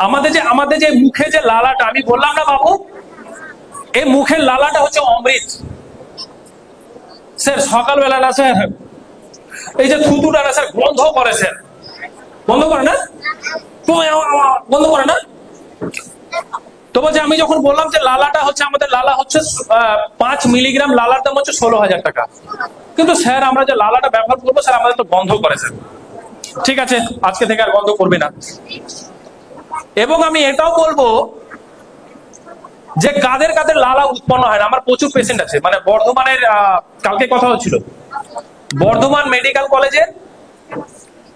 আমাদের যে মুখে যে লালাটা, আমি বললাম না বাবু, এই মুখের লালাটা হচ্ছে অমৃত। স্যার সকালবেলা না স্যার এই যে থুতুটা না স্যার বন্ধ করে, স্যার বন্ধ করে না, বন্ধ করে না। তো বলছে আমি যখন বললাম যে লালাটা হচ্ছে, আমাদের লালা হচ্ছে 5 মিলিগ্রাম, লালার দাম হচ্ছে 16,000 টাকা, কিন্তু স্যার আমরা যে লালাটা ব্যবহার করবো স্যার আমাদের তো বন্ধ করে। স্যার ঠিক আছে, আজকে থেকে আর বন্ধ করবে না। এবং আমি এটাও বলবো যে কাদের কাদের লালা উৎপন্ন হয় না। আমার প্রচুর পেশেন্ট আছে, মানে বর্ধমানের, কালকে কথা হচ্ছিল, বর্ধমান মেডিকেল কলেজের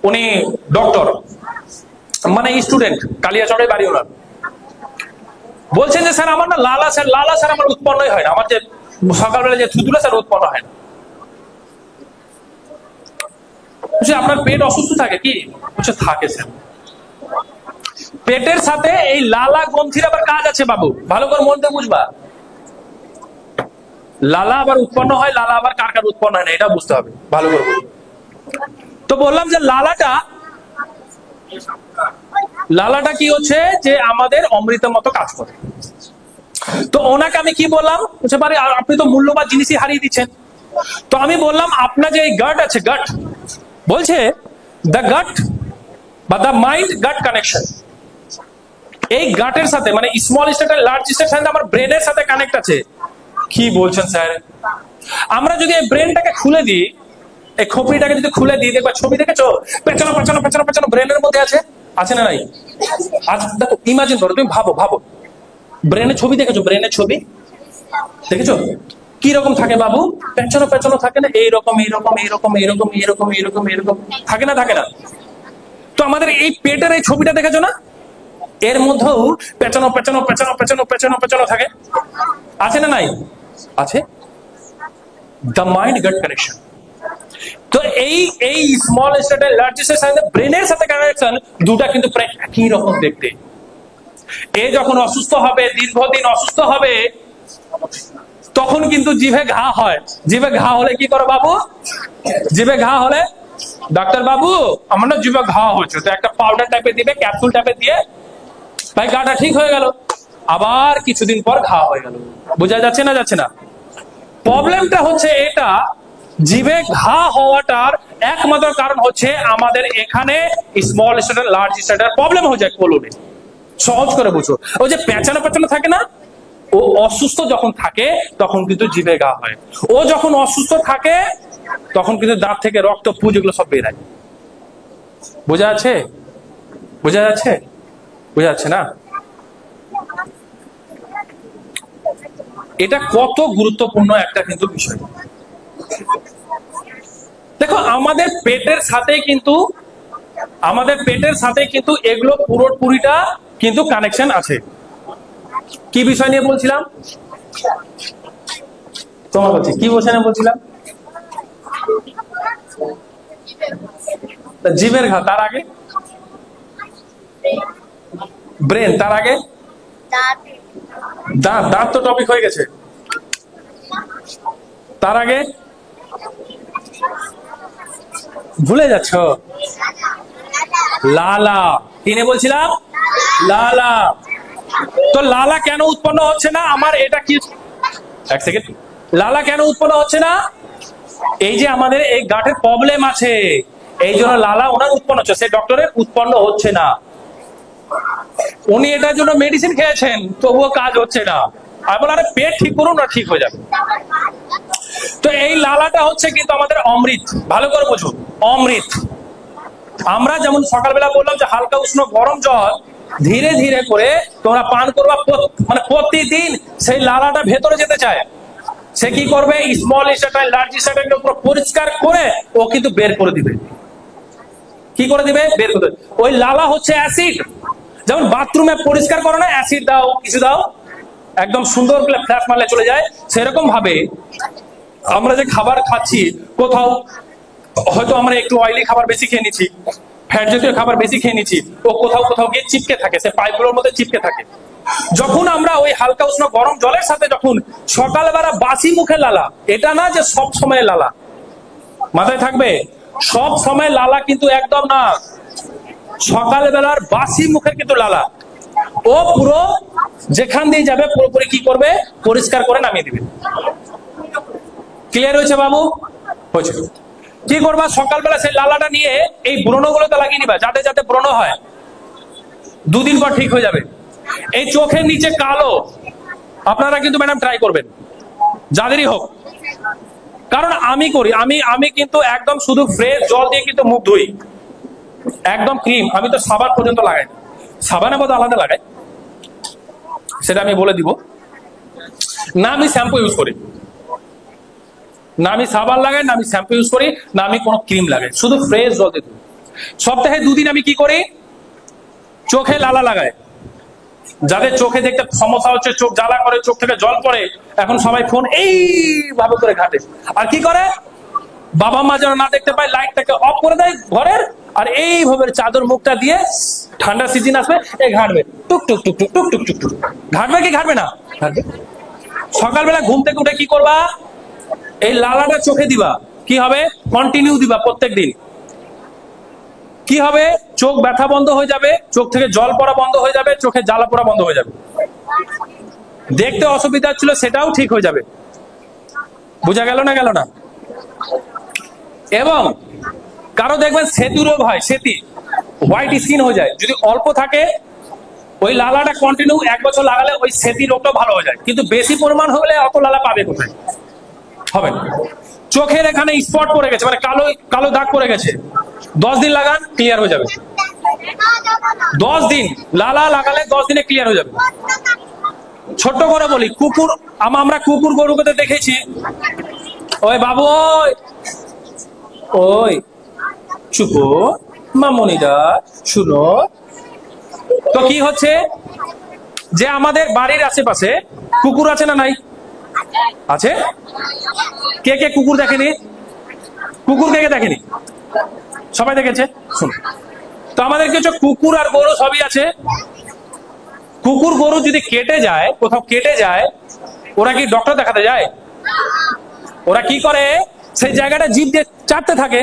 উনি ডক্টর, মানে স্টুডেন্ট, কালিয়াচড়ে বাড়ি ওনার, বলছেন যে স্যার আমার না লালা স্যার আমার উৎপন্নই হয় না, আমার যে সকালবেলা যে থুতুটা স্যার উৎপন্ন হয় না। আপনার পেট অসুস্থ থাকে কি? থাকে স্যার। পেটের সাথে এই লালা গ্রন্থির আবার কাজ আছে বাবু, ভালো করে মন দিয়ে বুঝবা। লালা আবার উৎপন্ন হয়, লালা আবার কার কার উৎপন্ন হয় না, এটা বুঝতে হবে ভালো করে। তো বললাম যে লালাটা কি হচ্ছে যে আমাদের অমৃতের মতো কাজ করে। তো ওনাকে আমি কি বললাম, বুঝতে পারি আপনি তো মূল্যবান জিনিসই হারিয়ে দিচ্ছেন। তো আমি বললাম আপনার যে এই গাট আছে, গাট বলছে দ্য গাট বা দ্য মাইন্ড গাট কানেকশন, এই গাটের সাথে মানে স্মল স্টেট লার্জ স্টেট সাথে আমার ব্রেনের সাথে কানেক্ট আছে। কি বলছেন স্যার? আমরা যদি এই ব্রেনটাকে খুলে দিই, এই খোপড়িটাকে যদি খুলে দিই, দেখবা ছবি দেখেছো, পেছানো পেছানো পেছানো পেছানো ব্রেনের মধ্যে আছে না নাই? আচ্ছা দেখো, ইমাজিন করো, তুমি ভাবো ব্রেনের ছবি দেখেছো? ব্রেনের ছবি দেখেছো কি রকম থাকে বাবু? পেছানো পেছানো থাকে না, এইরকম এইরকম এইরকম এইরকম এইরকম এইরকম এরকম থাকে না? তো আমাদের এই পেটের এই ছবিটা দেখেছো না, এর মধ্যেও পেছানো পেছানো পেছানো পেছানো পেছানো পেছানো থাকে, আছে না নাই? আছে। The mind gut connection. তো এই স্মল স্টেট লার্জ স্টেট সাথে ব্রেনের সাথে কানেকশন দুটা কিন্তু প্রায় একই রকম দেখতে। এ যখন অসুস্থ হবে, দীর্ঘদিন অসুস্থ হবে, তখন কিন্তু জিভে ঘা হয়। জিভে ঘা হলে কি করে বাবু? জিভে ঘা হলে ডাক্তার বাবু আমার না জিভে ঘা হয়েছে, তো একটা পাউডার টাইপের দিবে, ক্যাপসুল টাইপের দিয়ে ভাই ঘাটা ঠিক হয়ে গেল। আবার কিছুদিন পর ঘা হয়ে গেল। বোঝা যাচ্ছে না? প্রবলেমটা হচ্ছে এটা, জিভে ঘা হওয়াটার একমাত্র কারণ হচ্ছে আমাদের এখানে স্মল স্টেট লার্জ স্টেটের প্রবলেম হয়ে যায় কোলনে। সহজ করে বুঝো, ওই যে পেঁচানো পেঁচানো থাকে না, ও অসুস্থ যখন থাকে তখন কিন্তু জিভে ঘা হয়। ও যখন অসুস্থ থাকে তখন কিন্তু দাঁত থেকে রক্ত, পুজ এগুলো সব বেরায়। বোঝা যাচ্ছে না? এটা কত গুরুত্বপূর্ণ একটা কিন্তু বিষয়। দেখো আমাদের পেটের সাথে কিন্তু এগুলো পুরোপুরিটা কিন্তু কানেকশন আছে। কি বিষয় নিয়ে বলছিলাম তোমার কাছে? কি বলছিলাম? জিভের ঘা, তার আগে ব্রেন, তার আগে দাঁত তো টপিক হয়ে গেছে। তার আগে ভুলে যাচ্ছ? লালা। কি নিয়ে বলছিলাম? লালা। তো লালা কেন উৎপন্ন হচ্ছে না আমার? এটা কি, এক সেকেন্ড, লালা কেন উৎপন্ন হচ্ছে না? এই যে আমাদের এই গাটের প্রবলেম আছে, এই জন্য লালা ওনার উৎপন্ন হচ্ছে, সে ডক্টরের উৎপন্ন হচ্ছে না। উনি এটার জন্য মেডিসিন খেয়েছেন, তবুও কাজ হচ্ছে না। আমি বললাম আরে পেট ঠিক করুন না, ঠিক হয়ে যাবে। তো এই লালাটা হচ্ছে কিন্তু আমাদের অমৃত। ভালো করে বুঝুন, অমৃত। আমরা যেমন সকালবেলা বললাম যে হালকা উষ্ণ গরম জল ধীরে ধীরে করে তোমরা পান করবা, মানে প্রতিদিন সেই লালাটা ভেতরে যেতে চায়। সে কি করবে? স্মল স্টেট লার্জ স্টেট পুরো পরিষ্কার করে ও কিন্তু বের করে দিবে। কি করে দিবে? বের করে দেবে। ওই লালা হচ্ছে অ্যাসিড। যেমন বাথরুমে পরিষ্কার করো না, অ্যাসিড দাও, কিছু দাও, একদম সুন্দর করে ফ্ল্যাশ মারলে চলে যায়। সেরকম ভাবে আমরা যে খাবার খাচ্ছি, কোথাও হয়তো আমরা একটু অয়েলি খাবার বেশি খেয়ে নিচ্ছি, ফ্যাট জাতীয় খাবার বেশি খেয়ে নিচ্ছি, ও কোথাও গিয়ে চিপকে থাকে, সে পাইপগুলোর মধ্যে চিপকে থাকে। যখন আমরা ওই হালকা উষ্ণ গরম জলের সাথে যখন সকালবেলা বাসি মুখে লালা, এটা না যে সব সময় লালা, মাথায় থাকবে সব সময় লালা কিন্তু একদম না। সকালবেলার বাসি মুখের কিন্তু লালা, ও পুরো যেখান দিয়ে যাবে পুরোপুরি কি করবে, পরিষ্কার করে নামিয়ে দিবে। ক্লিয়ার হয়েছে বাবু? হয়েছে। কি করবা, সকালবেলা সেই লালাটা নিয়ে এই ব্রণগুলোতে লাগিয়ে নিবা, যাতে যাতে ব্রণ হয়, 2 দিন পর ঠিক হয়ে যাবে। এই চোখের নিচে কালো, আপনারা কিন্তু ম্যাডাম ট্রাই করবেন, যাদেরই হোক। কারণ আমি করি, আমি কিন্তু একদম শুধু ফ্রেশ জল দিয়ে কিন্তু মুখ ধুই, একদম ক্রিম, আমি তো সাবান পর্যন্ত লাগাই না। সাবানের মধ্যে আলাদা লাগাই, সেটা আমি বলে দিব না। আমি শ্যাম্পু ইউজ করি না, আমি সাবান লাগাই না, আমি শ্যাম্পু ইউজ করি না, আমি কোনো ক্রিম লাগাই, শুধু ফ্রেশ জল দিয়ে ধুই। সপ্তাহে 2 দিন আমি কি করি, চোখে লালা লাগাই। যাদের চোখে দেখতে সমস্যা হচ্ছে, চোখ জ্বালা করে, চোখ থেকে জল পড়ে, এখন সবাই ফোন এইভাবে করে ঘাটে, আর কি করে, বাবা মা যেন না দেখতে পায় লাইটটাকে অফ করে দেয় ঘরের, আর এইভাবে চাদর মুখটা দিয়ে, ঠান্ডা সিজন আসবে, এই ঘাটবে, টুক টুক টুক টুক টুক টুক টুক টুক, ঘাটবে কি ঘাটবে না? ঘাটবে। সকালবেলা ঘুম থেকে উঠে কি করবা, এই লালাটা চোখে দিবা। কি হবে, কন্টিনিউ দিবা প্রত্যেক দিন। কি হবে, চোখ ব্যথা বন্ধ হয়ে যাবে, চোখ থেকে জল পড়া বন্ধ হয়ে যাবে, চোখে জ্বালা পড়া বন্ধ হয়ে যাবে, দেখতে অসুবিধা ছিল সেটাও ঠিক হয়ে যাবে। বোঝা গেল না, গেল না? এবং কারো দেখবেন সেতু রোগ হয়, সেতি, হোয়াইট স্কিন হয়ে যায়, যদি অল্প থাকে ওই লালাটা কন্টিনিউ 1 বছর লাগালে ওই সেতি রোগটাও ভালো হয়ে যায়। কিন্তু বেশি পরিমাণ হলে অত লালা পাবে কোথায়, হবে না। চোখের এখানে স্পট পড়ে গেছে, মানে কালো কালো দাগ পড়ে গেছে, 10 দিন লাগান, ক্লিয়ার হয়ে যাবে। 10 দিন লালা লাগালে 10 দিনে ক্লিয়ার হয়ে যাবে। ছোট্ট করে বলি, কুকুর, আমরা কুকুর গরুকে দেখেছি, ওই বাবু ওই ওই চুপো মামনিদা শুনো, তো কি হচ্ছে, যে আমাদের বাড়ির আশেপাশে কুকুর আছে না নাই? আছে। কে কে কুকুর দেখেনি? কুকুর কে কে দেখেনি? সবাই দেখেছে। শুন, তো আমাদের কিছু কুকুর আর গরু সবই আছে। কুকুর গরু যদি কেটে যায়, কোথাও কেটে যায়, ওরা কি ডক্টর দেখাতে যায়? ওরা কি করে, সেই জায়গাটা জিভ দিয়ে চাটতে থাকে।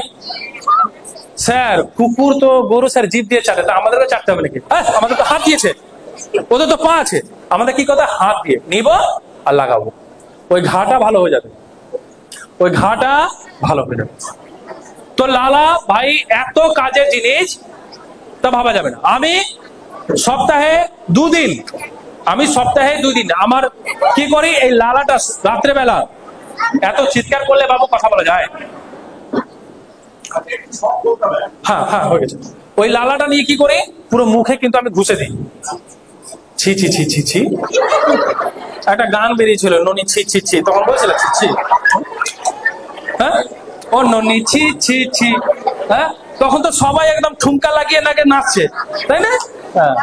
স্যার কুকুর তো গরু স্যার জিভ দিয়ে চাটে, তা আমাদেরকে চাটতে হবে নাকি? আমাদের তো হাত দিয়েছে, ওদের তো পা আছে, আমাদের কি কথা, হাত দিয়ে নিব আর লাগাবো, ওই ঘাটা ভালো হয়ে যাবে, ওই ঘাটা ভালো হয়ে যাবে। তো লালা ভাই এত কাজের জিনিস, তা ভাবা যাবে না। আমি সপ্তাহে 2 দিন, আমার কি করি, এই লালাটা রাত্রেবেলা, এত চিৎকার করলে বাবু কথা বলা যায়? হ্যাঁ হ্যাঁ হয়ে গেছে। ওই লালাটা নিয়ে কি করে, পুরো মুখে কিন্তু আমি ঘুষে দিই। ছি ছি ছি ছি ছি, একটা গান বেরিয়েছিল, ননি ছি ছি ছি, তখন বলছিল ছি ছি, হ্যাঁ, ও ননি ছি ছি ছি, হ্যাঁ, তখন তো সবাই একদম ঠুমকা লাগিয়ে নাকে নাচছে, তাই না? হ্যাঁ,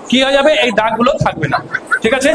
কি হয়ে যাবে, এই দাগগুলো থাকবে না। ঠিক আছে।